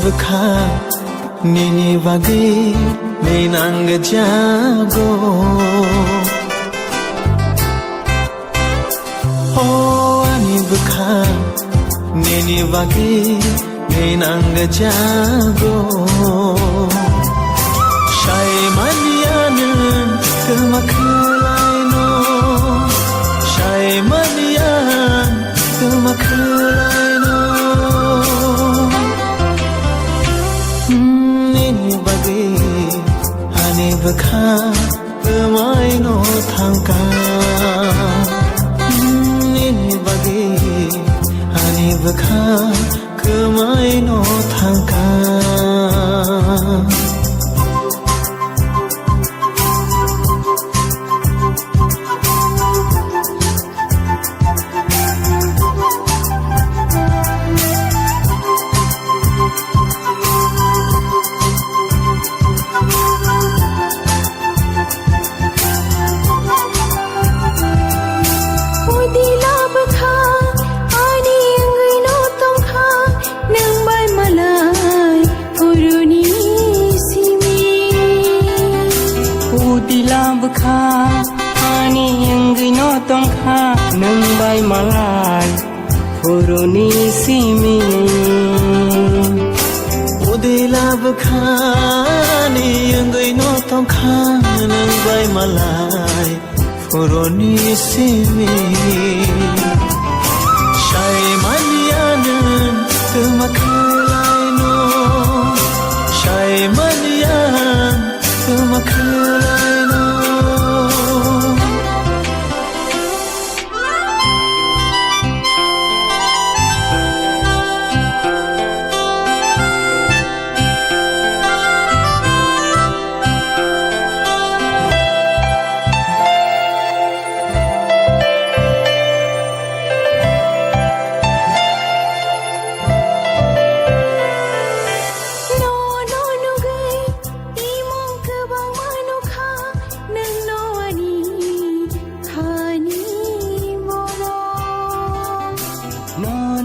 bukha nini bagi minang jago oh ani bukha nini bagi minang jago shai manian kemakhlai no shai manian kemakhlai no nini bagi ani bukha kemai no thangka nini bagi ani bukha kemai no thangka bukha ani engino tongkha nang bai malai puruni simi udila bukha ani engino tongkha nang bai malai puruni simi shai manian kemakhlai no shai manian kemakhlai no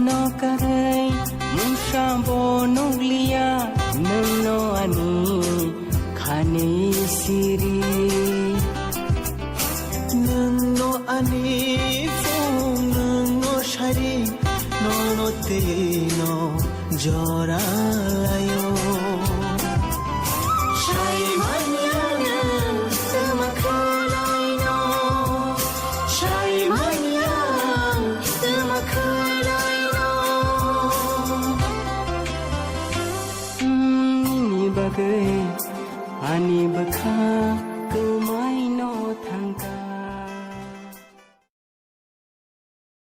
no karai musha bonuglia no ani khane siri no ani fung no shari no te no jora layo